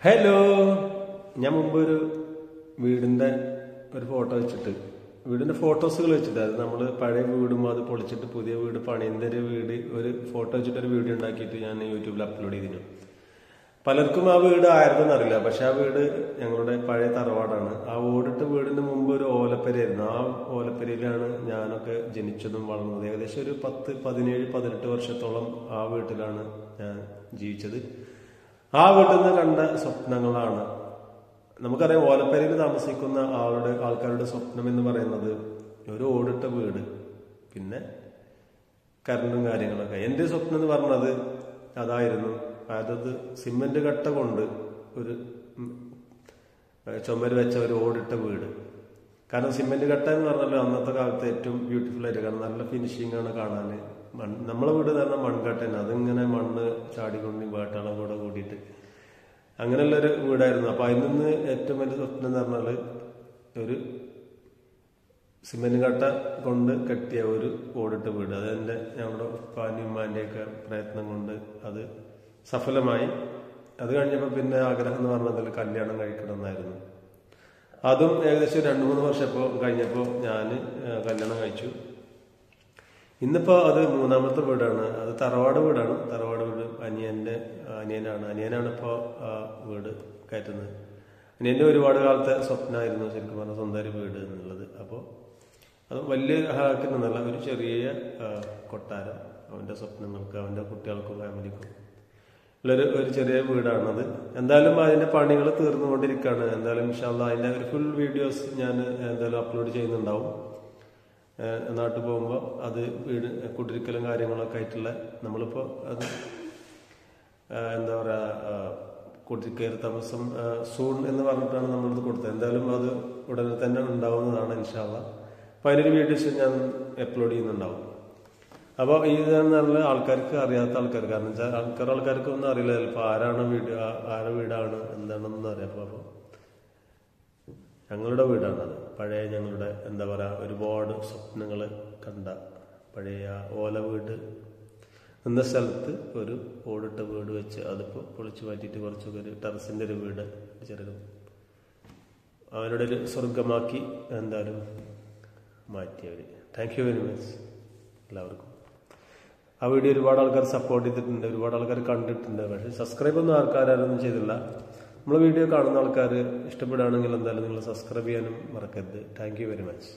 Hello, ഞാൻ മുമ്പ് ഒരു വീടിന്റെ ഒരു ഫോട്ടോ വെച്ചിട്ട് വീടിന്റെ ഫോട്ടോസുകൾ വെച്ചിട്ട് അത് നമ്മൾ പഴയ വീടും അത് പൊളിച്ചിട്ട് പുതിയ വീട് പണിയുന്ന ഒരു വീട് ഒരു ഫോട്ടോ വെച്ചിട്ട് ഒരു വീഡിയോ ഉണ്ടാക്കിയിട്ട് ഞാൻ യൂട്യൂബിൽ അപ്ലോഡ് ചെയ്തിരുന്നു. പലർക്കും ആ വീട് ആയിരുന്നെന്ന് അറിയില്ല. പക്ഷെ ആ വീട് ഞങ്ങളുടെ പഴയ തറവാടാണ്. ആ ഓടിട്ട വീടിന് മുമ്പ് ഒരു ഓലപ്പരയായിരുന്നു. ആ ഓലപ്പരയിലാണ് ഞാനൊക്കെ ജനിച്ചതും വളർന്നത്. ഏകദേശം ഒരു 10, 17, 18 വർഷത്തോളം ആ വീട്ടിലാണ് ഞാൻ ജീവിച്ചത്. ആ വീട്ടിൽ നിന്ന് കണ്ട സ്വപ്നങ്ങളാണ്. നമുക്കറിയാം, ഓലപ്പരയിൽ താമസിക്കുന്ന ആൾക്കാരുടെ സ്വപ്നം എന്ന് പറയുന്നത് ഒരു ഓടിട്ട വീട്, പിന്നെ കറണ്ടും കാര്യങ്ങളൊക്കെ. എൻ്റെ സ്വപ്നം എന്ന് പറഞ്ഞത് അതായിരുന്നു. അതായത് സിമെന്റ് കട്ട കൊണ്ട് ഒരു ചുമര് വെച്ച ഒരു ഓടിട്ട വീട്. കാരണം സിമെന്റ് കട്ട എന്ന് പറഞ്ഞാൽ അന്നത്തെ കാലത്ത് ഏറ്റവും ബ്യൂട്ടിഫുൾ ആയിട്ട്, കാരണം നല്ല ഫിനിഷിംഗ് ആണ് കാണാൻ. നമ്മളെ വീട് എന്ന് പറഞ്ഞാൽ മൺകട്ടന്, അതിങ്ങനെ മണ്ണ് ചാടിക്കൊണ്ട് വേട്ടാളം കൂടെ കൂടിയിട്ട് അങ്ങനെയുള്ളൊരു വീടായിരുന്നു. അപ്പൊ അതിൽ നിന്ന് ഏറ്റവും വലിയ സ്വപ്നം എന്ന് പറഞ്ഞാല് ഒരു സിമെന്റ് കട്ട കൊണ്ട് കെട്ടിയ ഒരു ഓടിട്ട വീട്. അതെന്റെ ഞങ്ങളുടെ ഉപ്പാന്റെയും ഉമ്മാന്റെയൊക്കെ പ്രയത്നം കൊണ്ട് അത് സഫലമായി. അത് കഴിഞ്ഞപ്പോൾ പിന്നെ ആഗ്രഹം എന്ന് പറഞ്ഞതിൽ കല്യാണം കഴിക്കണം എന്നായിരുന്നു. അതും ഏകദേശം 2-3 വർഷം കഴിഞ്ഞപ്പോൾ ഞാൻ കല്യാണം കഴിച്ചു. ഇന്നിപ്പോ അത് 3ാമത്തെ വീടാണ്. അത് തറവാട് വീടാണ്. തറവാട് വീട് അനിയനാണ് ഇപ്പോൾ വീട് കയറ്റുന്നത്. അനിയന്റെ ഒരുപാട് കാലത്തെ സ്വപ്നമായിരുന്നു ശരിക്കും പറഞ്ഞാൽ സ്വന്തം ഒരു വീട് എന്നുള്ളത്. അപ്പോൾ അത് വലിയ ഹാക്കിനൊന്നല്ല, ഒരു ചെറിയ കൊട്ടാരം, അവന്റെ സ്വപ്നങ്ങൾക്ക്, അവന്റെ കുട്ടികൾക്കും ഫാമിലിക്കും ഉള്ളൊരു ചെറിയ വീടാണത്. എന്തായാലും അതിന്റെ പണികൾ തീർന്നുകൊണ്ടിരിക്കുകയാണ്. എന്തായാലും ഇൻഷാ അല്ലാഹ് അതിന്റെ ഒരു ഫുൾ വീഡിയോസ് ഞാൻ എന്തായാലും അപ്ലോഡ് ചെയ്യുന്നുണ്ടാവും. നാട്ടിൽ പോകുമ്പോൾ അത് വീട് കുടിരിക്കലും കാര്യങ്ങളൊക്കെ ആയിട്ടുള്ള നമ്മളിപ്പോൾ അത് എന്താ പറയുക, കുടിരിക്കൽ താമസം സൂൺ എന്ന് പറഞ്ഞിട്ടാണ് നമ്മളത് കൊടുത്തത്. എന്തായാലും അത് ഉടനെ തന്നെ ഉണ്ടാവുന്നതാണ് ഇൻഷാ അല്ലാഹ്. അപ്പം അതിനൊരു വീഡിയോസ് ഞാൻ അപ്ലോഡ് ചെയ്യുന്നുണ്ടാവും. അപ്പോൾ ഇതെന്നുള്ള ആൾക്കാർക്ക്, അറിയാത്ത ആൾക്കാർ, കാരണം വെച്ചാൽ ആൾക്കാർക്കൊന്നും അറിയില്ല ചിലപ്പോൾ ആരുടെ വീടാണ് എന്താണെന്നൊന്നും അറിയാം. അപ്പോൾ ഞങ്ങളുടെ വീടാണത്. പഴയ ഞങ്ങളുടെ എന്താ പറയുക, ഒരുപാട് സ്വപ്നങ്ങൾ കണ്ട പഴയ ഓല വീട് എന്ന സ്ഥലത്ത് ഒരു ഓടിട്ട വീട് വെച്ച് അതിപ്പോൾ പൊളിച്ചു മാറ്റിയിട്ട് കുറച്ചൊക്കെ ഒരു ടെറസിൻ്റെ ഒരു വീട് ചെറിയ അവരുടെ ഒരു സ്വർഗമാക്കി എന്തായാലും മാറ്റിയവർ. താങ്ക് യു വെരി മച്ച് എല്ലാവർക്കും. ആ വീഡിയോ ഒരുപാട് ആൾക്കാർ സപ്പോർട്ട് ചെയ്തിട്ടുണ്ട്, ഒരുപാട് ആൾക്കാർ കണ്ടിട്ടുണ്ട്. പക്ഷേ സബ്സ്ക്രൈബ് ഒന്നും ആർക്കാരൊന്നും ചെയ്തില്ല. നമ്മളെ വീഡിയോ കാണുന്ന ആൾക്കാർ ഇഷ്ടപ്പെടുകയാണെങ്കിൽ എന്തായാലും നിങ്ങൾ സബ്സ്ക്രൈബ് ചെയ്യാനും മറക്കരുത്. Thank you very much.